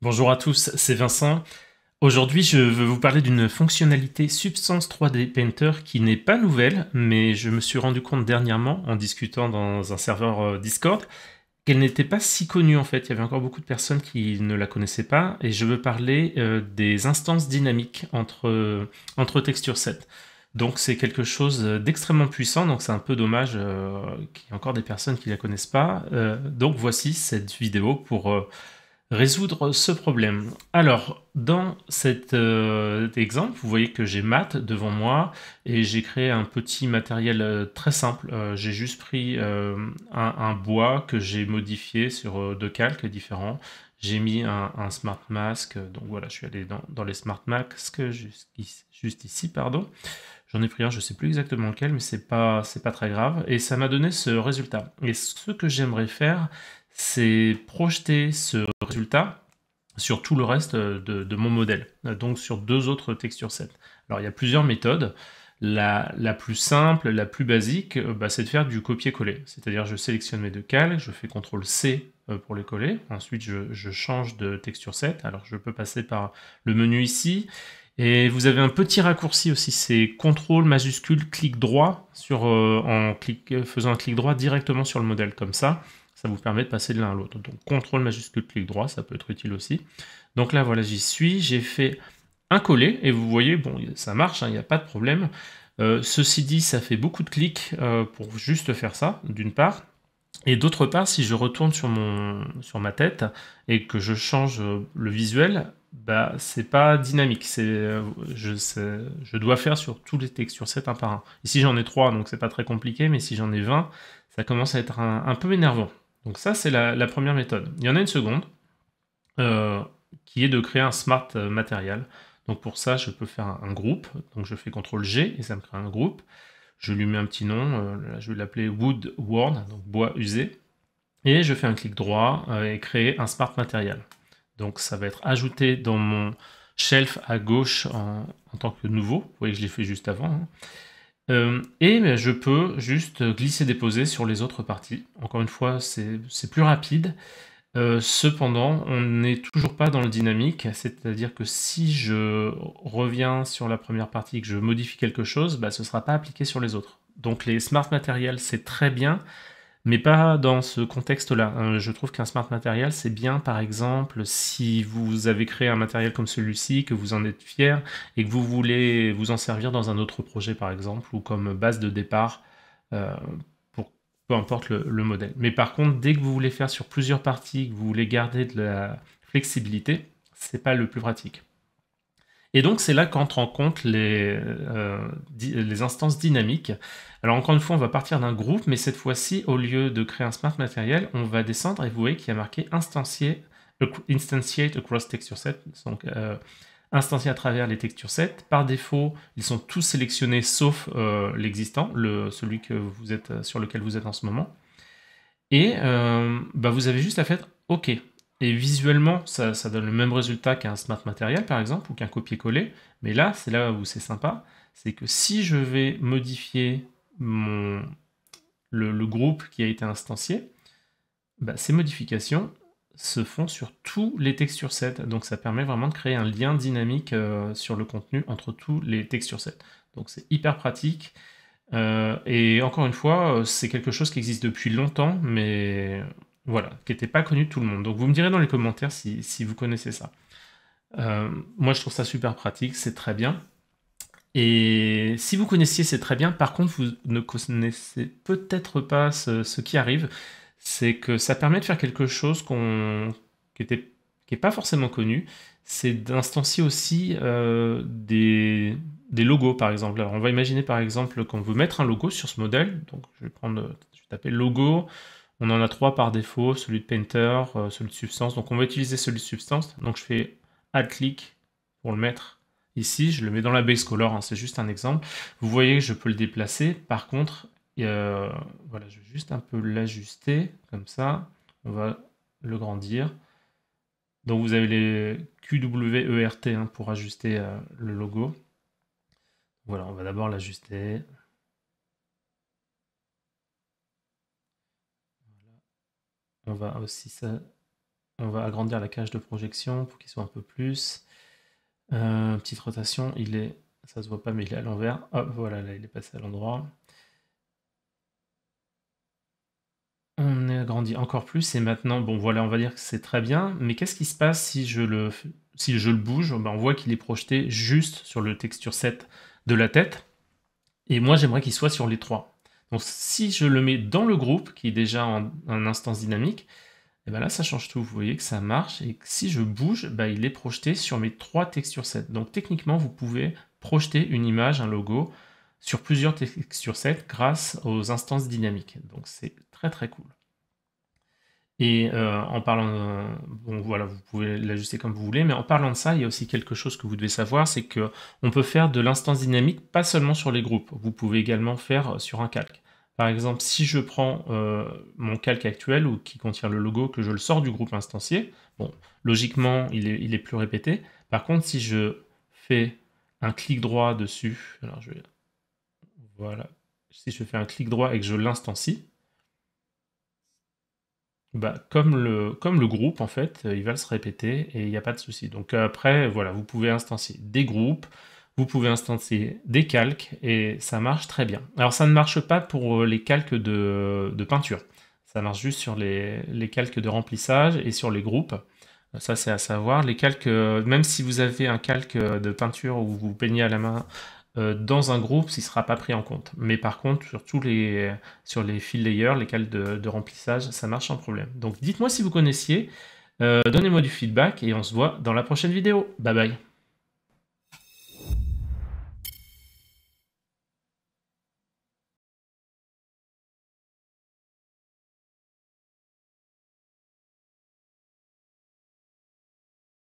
Bonjour à tous, c'est Vincent. Aujourd'hui, je veux vous parler d'une fonctionnalité Substance 3D Painter qui n'est pas nouvelle, mais je me suis rendu compte dernièrement, en discutant dans un serveur Discord, qu'elle n'était pas si connue en fait. Il y avait encore beaucoup de personnes qui ne la connaissaient pas, et je veux parler des instances dynamiques entre texture sets. Donc c'est quelque chose d'extrêmement puissant, donc c'est un peu dommage qu'il y ait encore des personnes qui ne la connaissent pas. Donc voici cette vidéo pour résoudre ce problème. Alors, dans cet exemple, vous voyez que j'ai Math devant moi et j'ai créé un petit matériel très simple. J'ai juste pris un bois que j'ai modifié sur deux calques différents. J'ai mis un Smart Mask, donc voilà, je suis allé dans les Smart Masks juste ici, pardon. J'en ai pris un, je ne sais plus exactement lequel, mais c'est pas très grave. Et ça m'a donné ce résultat. Et ce que j'aimerais faire, c'est projeter ce résultat sur tout le reste de mon modèle, donc sur deux autres texture sets. Alors il y a plusieurs méthodes. La plus simple, la plus basique, c'est de faire du copier-coller. C'est-à-dire je sélectionne mes deux calques, je fais CTRL-C pour les coller. Ensuite je change de texture set. Alors je peux passer par le menu ici. Et vous avez un petit raccourci aussi, c'est CTRL majuscule clic droit faisant un clic droit directement sur le modèle comme ça vous permet de passer de l'un à l'autre. Donc CTRL majuscule clic droit, ça peut être utile aussi. Donc là voilà, j'y suis, j'ai fait un coller et vous voyez, bon, ça marche, il n'y a pas de problème. Ceci dit, ça fait beaucoup de clics pour juste faire ça, d'une part. Et d'autre part, si je retourne sur ma tête et que je change le visuel, bah, c'est pas dynamique. Je dois faire sur tous les textures sets un par un. Ici, j'en ai 3, donc c'est pas très compliqué, mais si j'en ai 20, ça commence à être un peu énervant. Donc ça, c'est la première méthode. Il y en a une seconde, euh, qui est de créer un smart matériel. Donc pour ça, je peux faire un groupe. Donc je fais CTRL G et ça me crée un groupe. Je lui mets un petit nom, là, je vais l'appeler Wood Worn, donc bois usé. Et je fais un clic droit et créer un Smart Material. Donc ça va être ajouté dans mon shelf à gauche en tant que nouveau. Vous voyez que je l'ai fait juste avant. Hein. Et je peux juste glisser-déposer sur les autres parties. Encore une fois, c'est plus rapide. Cependant, on n'est toujours pas dans le dynamique, c'est-à-dire que si je reviens sur la première partie et que je modifie quelque chose, bah, ce ne sera pas appliqué sur les autres. Donc les smart materials, c'est très bien, mais pas dans ce contexte-là. Je trouve qu'un smart material, c'est bien, par exemple, si vous avez créé un matériel comme celui-ci, que vous en êtes fier, et que vous voulez vous en servir dans un autre projet, par exemple, ou comme base de départ, euh, pour peu importe le modèle. Mais par contre, dès que vous voulez faire sur plusieurs parties, que vous voulez garder de la flexibilité, c'est pas le plus pratique. Et donc, c'est là qu'entrent en compte les instances dynamiques. Alors, encore une fois, on va partir d'un groupe, mais cette fois-ci, au lieu de créer un smart matériel, on va descendre et vous voyez qu'il y a marqué instantiate across texture set, donc instancier à travers les texture sets. Par défaut, ils sont tous sélectionnés sauf l'existant, celui sur lequel vous êtes en ce moment. Et vous avez juste à faire OK. Et visuellement, ça donne le même résultat qu'un Smart Material, par exemple, ou qu'un copier-coller. Mais là, c'est là où c'est sympa, c'est que si je vais modifier le groupe qui a été instancié, ces modifications se font sur tous les texture sets. Donc ça permet vraiment de créer un lien dynamique sur le contenu entre tous les texture sets. Donc c'est hyper pratique. Et encore une fois, c'est quelque chose qui existe depuis longtemps, mais voilà, qui n'était pas connu de tout le monde. Donc vous me direz dans les commentaires si vous connaissez ça. Moi, je trouve ça super pratique, c'est très bien. Et si vous connaissiez, c'est très bien. Par contre, vous ne connaissez peut-être pas ce qui arrive, c'est que ça permet de faire quelque chose qui est pas forcément connu, c'est d'instancier aussi des logos, par exemple. Alors, on va imaginer, par exemple, qu'on veut mettre un logo sur ce modèle. Donc, je vais taper logo. On en a trois par défaut, celui de Painter, celui de Substance. Donc, on va utiliser celui de Substance. Donc, je fais Alt-clic pour le mettre ici. Je le mets dans la base color, hein, c'est juste un exemple. Vous voyez que je peux le déplacer. Par contre, voilà, je vais juste un peu l'ajuster, comme ça. On va le grandir. Donc vous avez les QWERT hein, pour ajuster le logo. Voilà, on va d'abord l'ajuster. On va aussi on va agrandir la cage de projection pour qu'il soit un peu plus. Petite rotation, ça se voit pas mais il est à l'envers. Hop, voilà, là il est passé à l'endroit. On agrandit encore plus et maintenant, bon voilà, on va dire que c'est très bien, mais qu'est-ce qui se passe si je le bouge? Ben, on voit qu'il est projeté juste sur le texture set de la tête, et moi j'aimerais qu'il soit sur les trois. Donc si je le mets dans le groupe, qui est déjà en instance dynamique, et ben là ça change tout, vous voyez que ça marche, et que si je bouge, ben, il est projeté sur mes trois texture sets. Donc techniquement, vous pouvez projeter une image, un logo, sur plusieurs texture sets grâce aux instances dynamiques. Donc c'est très très cool. Et en parlant, bon voilà, vous pouvez l'ajuster comme vous voulez, mais en parlant de ça, il y a aussi quelque chose que vous devez savoir, c'est que on peut faire de l'instance dynamique pas seulement sur les groupes, vous pouvez également faire sur un calque. Par exemple, si je prends mon calque actuel ou qui contient le logo, que je le sors du groupe instancié, bon, logiquement, il est plus répété. Par contre, si je fais un clic droit dessus, alors voilà, si je fais un clic droit et que je l'instancie, bah, comme le groupe, en fait, il va se répéter et il n'y a pas de souci. Donc après, voilà, vous pouvez instancier des groupes, vous pouvez instancier des calques et ça marche très bien. Alors ça ne marche pas pour les calques de peinture. Ça marche juste sur les calques de remplissage et sur les groupes. Ça, c'est à savoir. Les calques, même si vous avez un calque de peinture où vous peignez à la main dans un groupe, il ne sera pas pris en compte. Mais par contre, sur les fill layers, les calques de remplissage, ça marche sans problème. Donc dites-moi si vous connaissiez, donnez-moi du feedback et on se voit dans la prochaine vidéo. Bye bye.